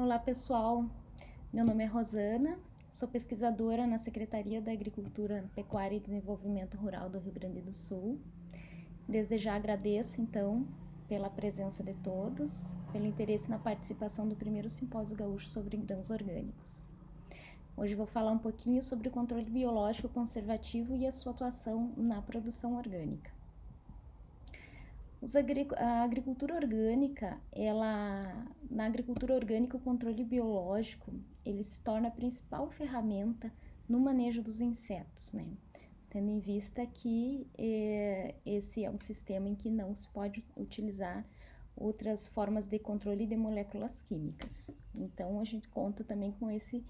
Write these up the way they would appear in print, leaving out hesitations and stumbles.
Olá pessoal, meu nome é Rosana, sou pesquisadora na Secretaria da Agricultura, Pecuária e Desenvolvimento Rural do Rio Grande do Sul. Desde já agradeço então pela presença de todos, pelo interesse na participação do primeiro Simpósio Gaúcho sobre grãos orgânicos. Hoje vou falar um pouquinho sobre o controle biológico conservativo e a sua atuação na produção orgânica. A agricultura orgânica, na agricultura orgânica, o controle biológico, ele se torna a principal ferramenta no manejo dos insetos, né? Tendo em vista que esse é um sistema em que não se pode utilizar outras formas de controle de moléculas químicas. Então, a gente conta também com esse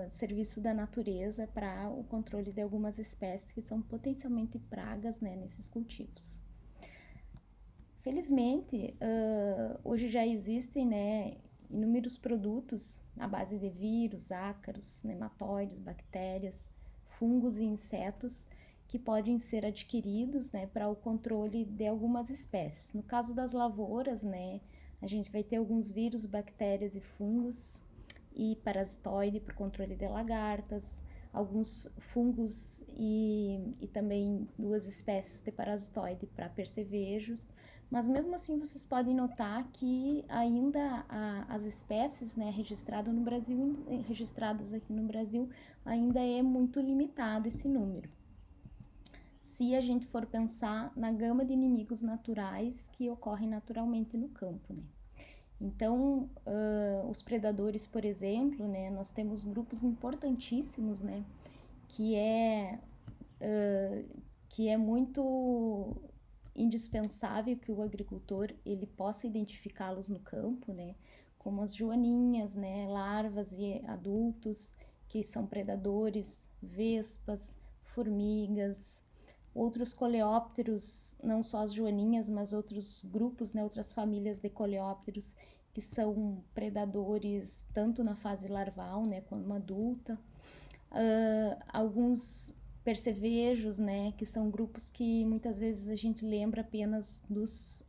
serviço da natureza para o controle de algumas espécies que são potencialmente pragas, né, nesses cultivos. Felizmente, hoje já existem, né, inúmeros produtos à base de vírus, ácaros, nematóides, bactérias, fungos e insetos que podem ser adquiridos, né, para o controle de algumas espécies. No caso das lavouras, né, a gente vai ter alguns vírus, bactérias e fungos e parasitoide para o controle de lagartas, alguns fungos e também 2 espécies de parasitoide para percevejos. Mas mesmo assim vocês podem notar que ainda as espécies, né, registradas aqui no Brasil, ainda é muito limitado esse número. Se a gente for pensar na gama de inimigos naturais que ocorrem naturalmente no campo, né? Então, os predadores, por exemplo, né, nós temos grupos importantíssimos, né, que é muito indispensável que o agricultor ele possa identificá-los no campo, né, como as joaninhas, né, larvas e adultos que são predadores, vespas, formigas, outros coleópteros, não só as joaninhas, mas outros grupos, né, outras famílias de coleópteros que são predadores tanto na fase larval, né, como adulta. Alguns percevejos, né, que são grupos que muitas vezes a gente lembra apenas dos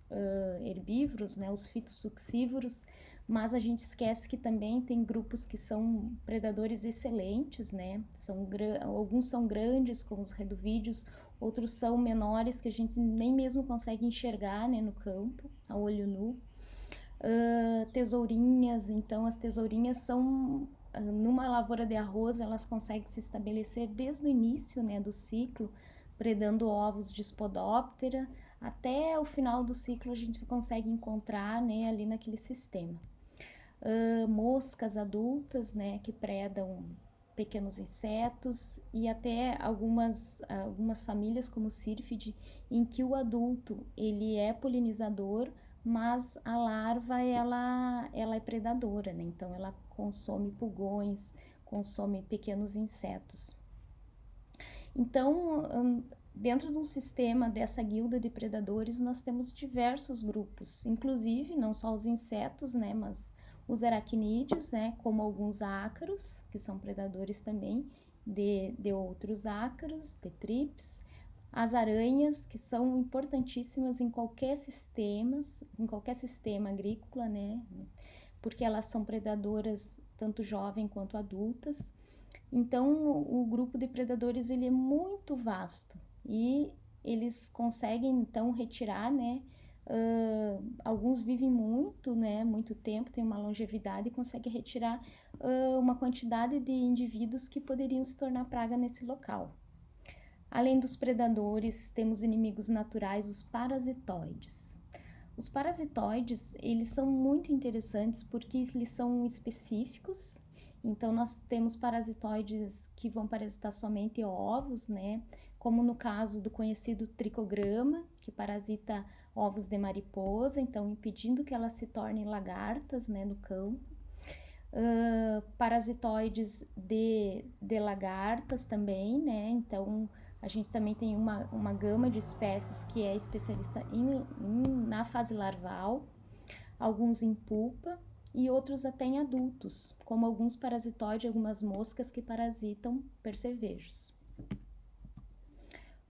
herbívoros, né, os fitossuccívoros, mas a gente esquece que também tem grupos que são predadores excelentes, né, alguns são grandes, como os reduvídeos, outros são menores que a gente nem mesmo consegue enxergar, né, no campo, a olho nu. Tesourinhas, então as tesourinhas são, numa lavoura de arroz, elas conseguem se estabelecer desde o início, né, do ciclo, predando ovos de Spodoptera, até o final do ciclo a gente consegue encontrar, né, ali naquele sistema. Moscas adultas, né, que predam pequenos insetos e até algumas famílias como o Syrphide, em que o adulto ele é polinizador, mas a larva ela é predadora, né? Então ela consome pulgões, consome pequenos insetos. Então, dentro de um sistema dessa guilda de predadores, nós temos diversos grupos, inclusive não só os insetos, né, mas os aracnídeos, né, como alguns ácaros, que são predadores também de outros ácaros, de trips, as aranhas, que são importantíssimas em qualquer sistema agrícola, né, porque elas são predadoras tanto jovem quanto adultas. Então, o grupo de predadores ele é muito vasto e eles conseguem então retirar, né? Alguns vivem muito, né? Muito tempo, têm uma longevidade e conseguem retirar uma quantidade de indivíduos que poderiam se tornar praga nesse local. Além dos predadores, temos inimigos naturais, os parasitoides. Os parasitoides, eles são muito interessantes porque eles são específicos. Então, nós temos parasitoides que vão parasitar somente ovos, né? Como no caso do conhecido tricograma, que parasita ovos de mariposa, então impedindo que elas se tornem lagartas, né, no campo. Parasitoides de lagartas também, né? Então, a gente também tem uma gama de espécies que é especialista na fase larval, alguns em pupa e outros até em adultos, como alguns parasitoides, algumas moscas que parasitam percevejos.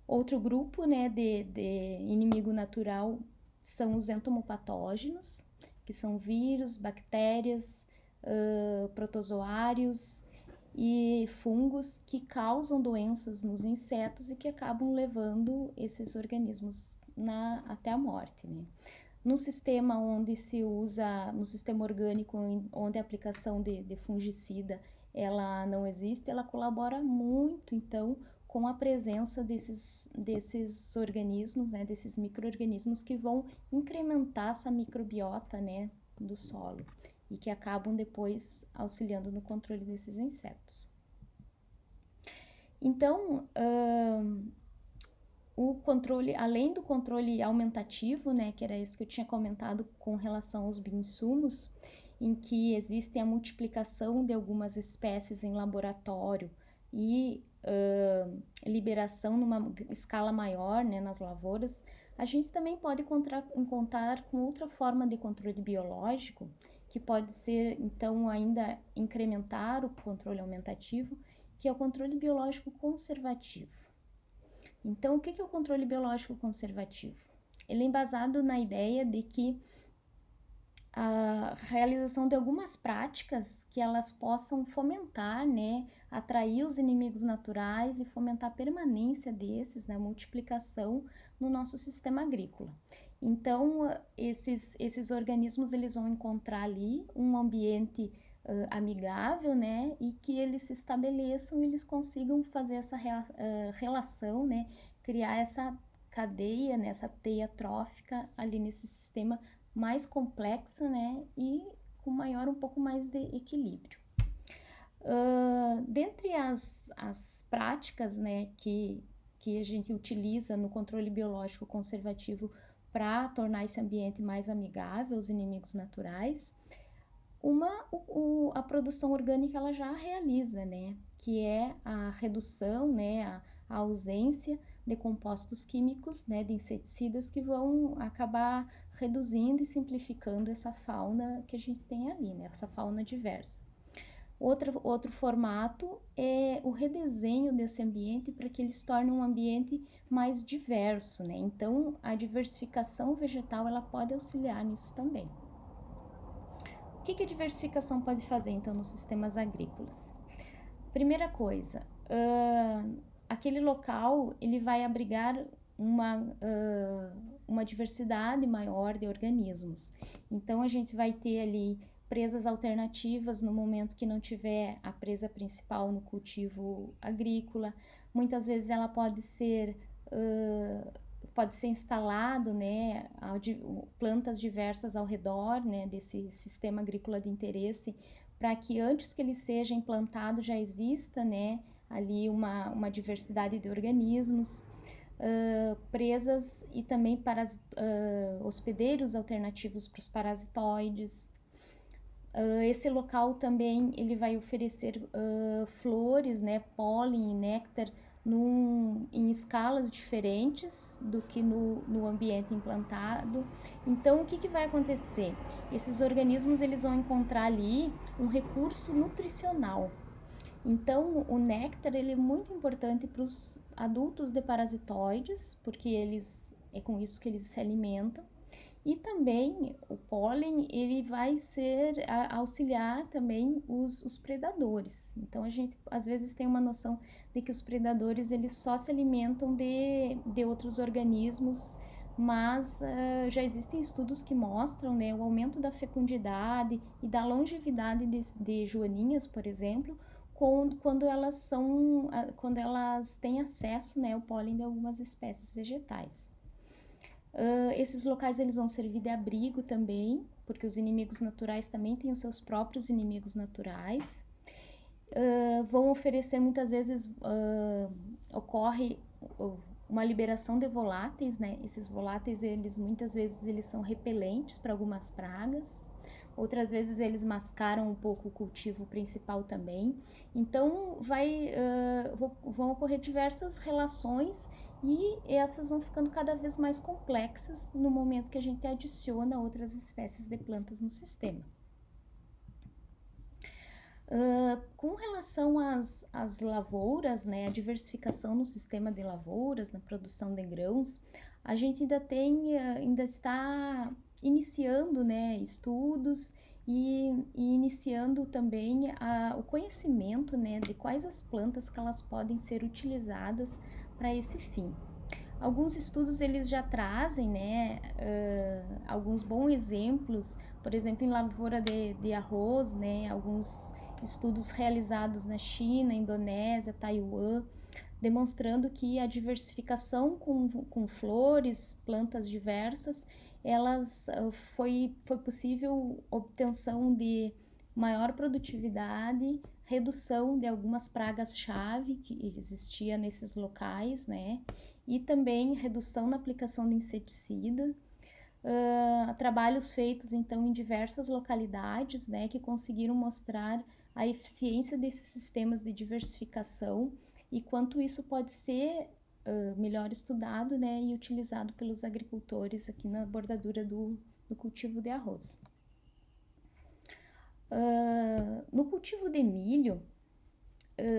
Outro grupo, né, de inimigo natural são os entomopatógenos, que são vírus, bactérias, protozoários e fungos que causam doenças nos insetos e que acabam levando esses organismos até a morte, né? No sistema onde se usa, no sistema orgânico, onde a aplicação de fungicida ela não existe, ela colabora muito, então, com a presença desses organismos, né, desses micro-organismos que vão incrementar essa microbiota, né, do solo e que acabam depois auxiliando no controle desses insetos. Então, o controle, além do controle aumentativo, né, que era esse que eu tinha comentado com relação aos bioinsumos, em que existe a multiplicação de algumas espécies em laboratório e liberação numa escala maior, né, nas lavouras, a gente também pode contar com outra forma de controle biológico, que pode ser, então, ainda incrementar o controle aumentativo, que é o controle biológico conservativo. Então, o que é o controle biológico conservativo? Ele é embasado na ideia de que a realização de algumas práticas que elas possam fomentar, né, atrair os inimigos naturais e fomentar a permanência desses, né, a multiplicação no nosso sistema agrícola. Então, esses organismos eles vão encontrar ali um ambiente amigável, né, e que eles se estabeleçam e eles consigam fazer essa relação, né, criar essa cadeia, né, essa teia trófica ali nesse sistema mais complexa, né, e com um pouco mais de equilíbrio. Dentre as práticas, né, que a gente utiliza no controle biológico conservativo para tornar esse ambiente mais amigável aos inimigos naturais, a produção orgânica ela já realiza, né, que é a redução, né, a ausência de compostos químicos, né, de inseticidas que vão acabar reduzindo e simplificando essa fauna que a gente tem ali, né, essa fauna diversa. Outro formato é o redesenho desse ambiente para que ele se torne um ambiente mais diverso, né? Então, a diversificação vegetal ela pode auxiliar nisso também. O que a diversificação pode fazer, então, nos sistemas agrícolas? Primeira coisa, aquele local ele vai abrigar uma diversidade maior de organismos. Então, a gente vai ter ali presas alternativas no momento que não tiver a presa principal no cultivo agrícola. Muitas vezes ela pode ser instalado, né, plantas diversas ao redor, né, desse sistema agrícola de interesse, para que antes que ele seja implantado já exista, né, ali uma diversidade de organismos, presas e também hospedeiros alternativos para os parasitoides. Esse local também ele vai oferecer flores, né, pólen e néctar em escalas diferentes do que no ambiente implantado. Então, o que vai acontecer? Esses organismos eles vão encontrar ali um recurso nutricional. Então, o néctar ele é muito importante para os adultos de parasitoides, porque é com isso que eles se alimentam. E também o pólen ele vai auxiliar também os predadores. Então, a gente às vezes tem uma noção de que os predadores eles só se alimentam de outros organismos, mas já existem estudos que mostram, né, o aumento da fecundidade e da longevidade de joaninhas, por exemplo, quando elas têm acesso, né, ao pólen de algumas espécies vegetais. Esses locais eles vão servir de abrigo também, porque os inimigos naturais também têm os seus próprios inimigos naturais. Vão oferecer muitas vezes, ocorre uma liberação de voláteis, né? Esses voláteis muitas vezes eles são repelentes para algumas pragas. Outras vezes eles mascaram um pouco o cultivo principal também. Então vão ocorrer diversas relações e essas vão ficando cada vez mais complexas no momento que a gente adiciona outras espécies de plantas no sistema. Com relação às lavouras, né, a diversificação no sistema de lavouras, na produção de grãos, a gente ainda está iniciando, né, estudos e iniciando também o conhecimento, né, de quais as plantas que elas podem ser utilizadas para esse fim. Alguns estudos eles já trazem, né, alguns bons exemplos, por exemplo, em lavoura de arroz, né, alguns estudos realizados na China, Indonésia, Taiwan, demonstrando que a diversificação com flores, plantas diversas, elas foi possível obtenção de maior produtividade, redução de algumas pragas-chave que existia nesses locais, né? E também redução na aplicação de inseticida. Trabalhos feitos então em diversas localidades, né, que conseguiram mostrar a eficiência desses sistemas de diversificação e quanto isso pode ser melhor estudado, né, e utilizado pelos agricultores aqui na bordadura do cultivo de arroz. No cultivo de milho,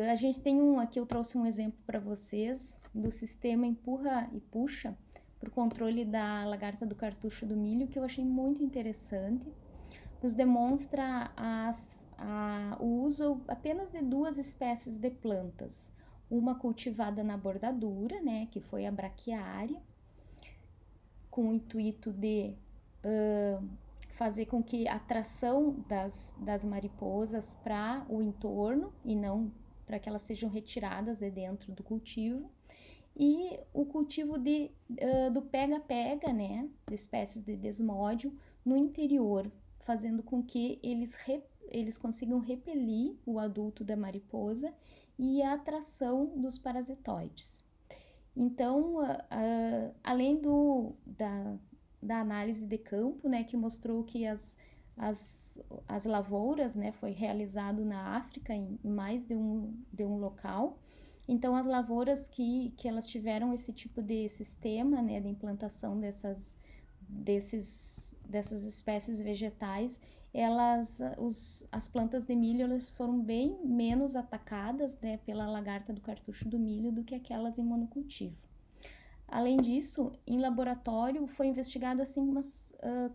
a gente tem aqui eu trouxe um exemplo para vocês do sistema empurra e puxa para o controle da lagarta do cartucho do milho, que eu achei muito interessante. Nos demonstra o uso apenas de 2 espécies de plantas. Uma cultivada na bordadura, né, que foi a braquiária, com o intuito de fazer com que a atração das mariposas para o entorno e não para que elas sejam retiradas de dentro do cultivo. E o cultivo do pega-pega, né, de espécies de desmódio no interior, fazendo com que eles consigam repelir o adulto da mariposa e a atração dos parasitoides. Então, além da análise de campo, né, que mostrou que as lavouras, né, foi realizado na África em mais de um local. Então, as lavouras que elas tiveram esse tipo de sistema, né, de implantação dessas espécies vegetais, as plantas de milho elas foram bem menos atacadas, né, pela lagarta do cartucho do milho do que aquelas em monocultivo. Além disso, em laboratório foi investigado assim,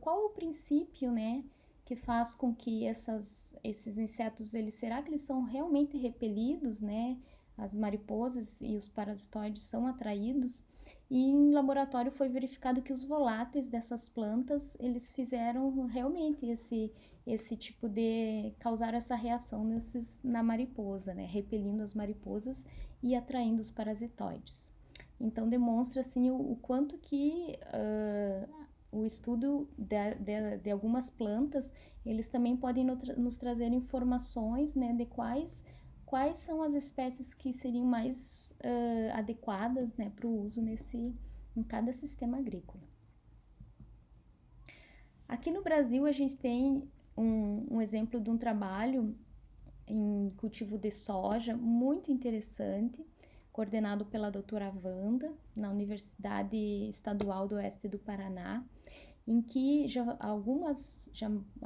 qual o princípio, né, que faz com que esses insetos, será que eles são realmente repelidos, né? As mariposas e os parasitoides são atraídos. E em laboratório foi verificado que os voláteis dessas plantas, eles fizeram realmente esse tipo de causar essa reação na mariposa, né? Repelindo as mariposas e atraindo os parasitoides. Então demonstra assim o quanto que o estudo de algumas plantas, eles também podem nos trazer informações, né, de quais são as espécies que seriam mais adequadas, né, para o uso em cada sistema agrícola. Aqui no Brasil a gente tem um exemplo de um trabalho em cultivo de soja muito interessante, coordenado pela doutora Wanda, na Universidade Estadual do Oeste do Paraná, em que já há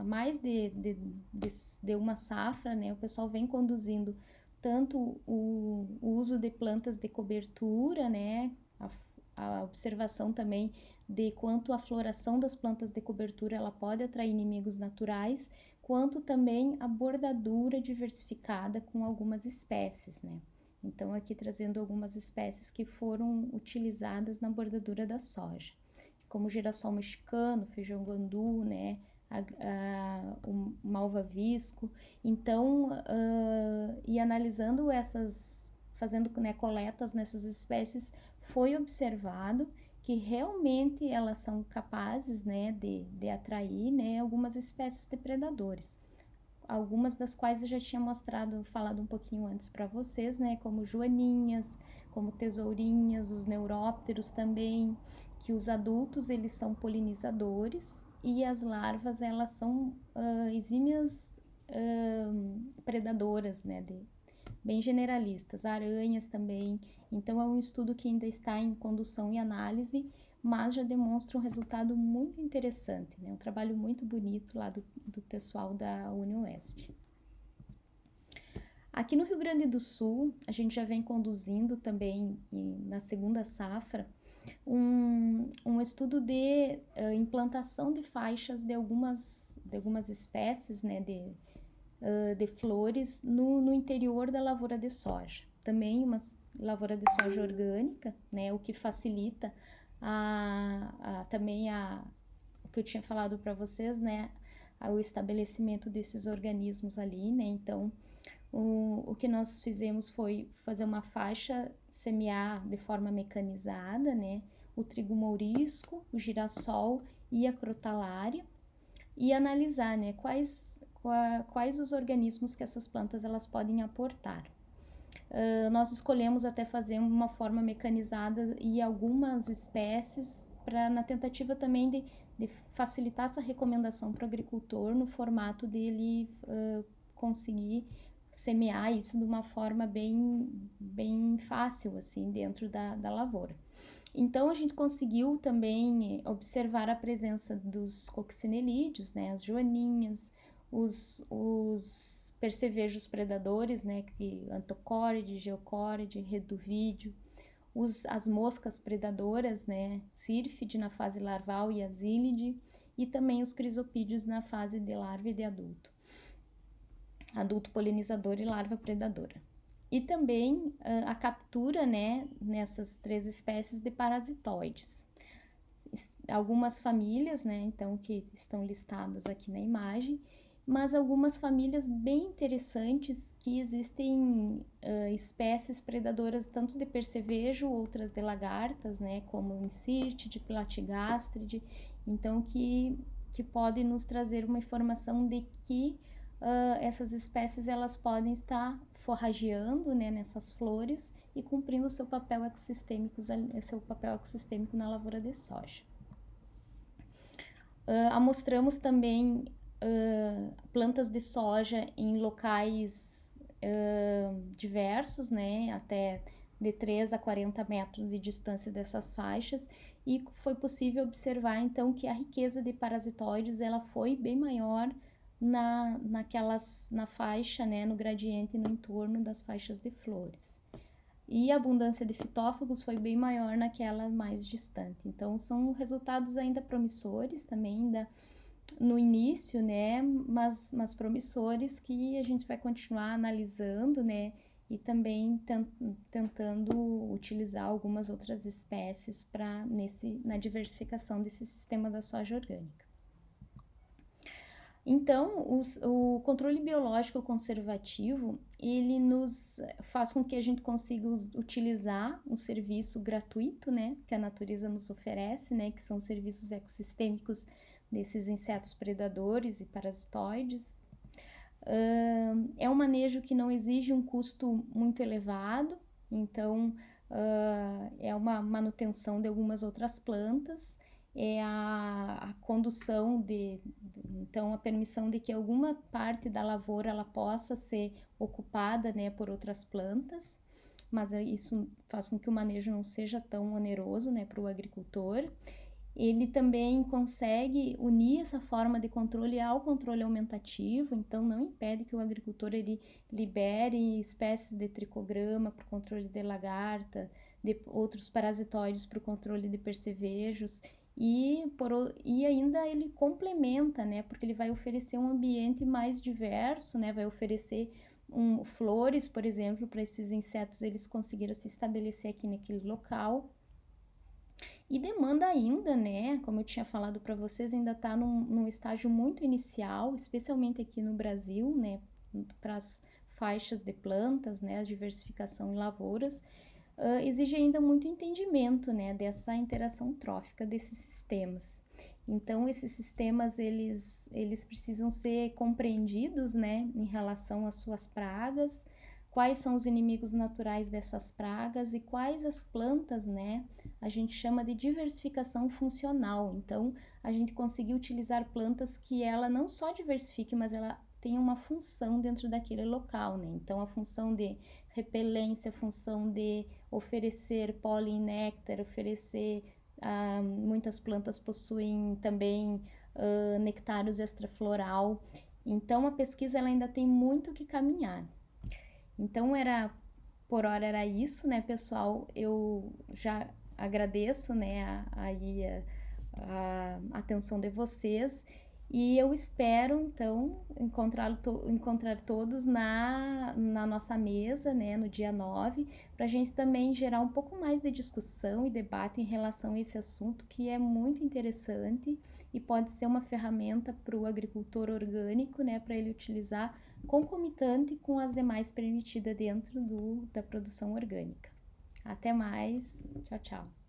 mais de uma safra, né, o pessoal vem conduzindo tanto o uso de plantas de cobertura, né, a observação também de quanto a floração das plantas de cobertura ela pode atrair inimigos naturais, quanto também a bordadura diversificada com algumas espécies, né. Então, aqui trazendo algumas espécies que foram utilizadas na bordadura da soja, como o girassol mexicano, feijão guandu, né, o malvavisco. Então, e analisando fazendo, né, coletas nessas espécies, foi observado que realmente elas são capazes, né, de atrair, né, algumas espécies de predadores. Algumas das quais eu já tinha falado um pouquinho antes para vocês, né, como joaninhas, como tesourinhas, os neurópteros também, que os adultos eles são polinizadores e as larvas elas são exímias predadoras, né, bem generalistas, aranhas também. Então é um estudo que ainda está em condução e análise, mas já demonstra um resultado muito interessante, né? Um trabalho muito bonito lá do pessoal da UniOeste. Aqui no Rio Grande do Sul, a gente já vem conduzindo também na segunda safra um estudo de implantação de faixas de algumas espécies, né, de flores no interior da lavoura de soja. Também uma lavoura de soja orgânica, né, o que facilita também o que eu tinha falado para vocês, né, o estabelecimento desses organismos ali, né, então o que nós fizemos foi fazer uma faixa, semear de forma mecanizada, né, o trigo mourisco, o girassol e a crotalária, e analisar, né, quais os organismos que essas plantas elas podem aportar. Nós escolhemos até fazer uma forma mecanizada e algumas espécies na tentativa também de facilitar essa recomendação para o agricultor no formato dele conseguir semear isso de uma forma bem fácil, assim, dentro da lavoura. Então, a gente conseguiu também observar a presença dos coccinelídeos, né, as joaninhas, os percevejos predadores, né, antocóride, geocóride, reduvídeo, as moscas predadoras, né, sírfide na fase larval e asílide, e também os crisopídeos na fase de larva e de adulto polinizador e larva predadora. E também a captura, né, nessas 3 espécies de parasitoides. Algumas famílias, né, então, que estão listadas aqui na imagem, mas algumas famílias bem interessantes que existem espécies predadoras tanto de percevejo, outras de lagartas, né, como Incyrtide, Platigastride, então que pode nos trazer uma informação de que essas espécies elas podem estar forrageando, né, nessas flores e cumprindo o seu papel ecossistêmico na lavoura de soja. Amostramos também plantas de soja em locais diversos, né, até de 3 a 40 metros de distância dessas faixas, e foi possível observar então que a riqueza de parasitoides ela foi bem maior na faixa, né, no gradiente no entorno das faixas de flores. E a abundância de fitófagos foi bem maior naquela mais distante. Então, são resultados ainda promissores também no início, né, mas promissores que a gente vai continuar analisando, né, e também tentando utilizar algumas outras espécies na diversificação desse sistema da soja orgânica. Então, o controle biológico conservativo, ele nos faz com que a gente consiga utilizar um serviço gratuito, né, que a natureza nos oferece, né, que são serviços ecossistêmicos desses insetos predadores e parasitoides. É um manejo que não exige um custo muito elevado, então é uma manutenção de algumas outras plantas, é a condução então a permissão de que alguma parte da lavoura ela possa ser ocupada, né, por outras plantas, mas isso faz com que o manejo não seja tão oneroso, né, para o agricultor. Ele também consegue unir essa forma de controle ao controle aumentativo, então não impede que o agricultor ele libere espécies de tricograma para o controle de lagarta, de outros parasitoides para o controle de percevejos, e ainda ele complementa, né, porque ele vai oferecer um ambiente mais diverso, né, vai oferecer flores, por exemplo, para esses insetos eles conseguiram se estabelecer aqui naquele local. E demanda ainda, né, como eu tinha falado para vocês, ainda está num estágio muito inicial, especialmente aqui no Brasil, né, para as faixas de plantas, né, a diversificação em lavouras, exige ainda muito entendimento, né, dessa interação trófica desses sistemas. Então, esses sistemas, eles precisam ser compreendidos, né, em relação às suas pragas, quais são os inimigos naturais dessas pragas e quais as plantas, né, a gente chama de diversificação funcional. Então, a gente conseguir utilizar plantas que ela não só diversifique, mas ela tem uma função dentro daquele local, né? Então, a função de repelência, a função de oferecer pólen e néctar, muitas plantas possuem também nectários extrafloral. Então, a pesquisa ela ainda tem muito que caminhar. Então, por hora era isso, né, pessoal? Eu já agradeço, né, a atenção de vocês e eu espero, então, encontrar todos na nossa mesa, né, no dia 9, para a gente também gerar um pouco mais de discussão e debate em relação a esse assunto que é muito interessante e pode ser uma ferramenta para o agricultor orgânico, né, para ele utilizar concomitante com as demais permitidas dentro da produção orgânica. Até mais, tchau, tchau.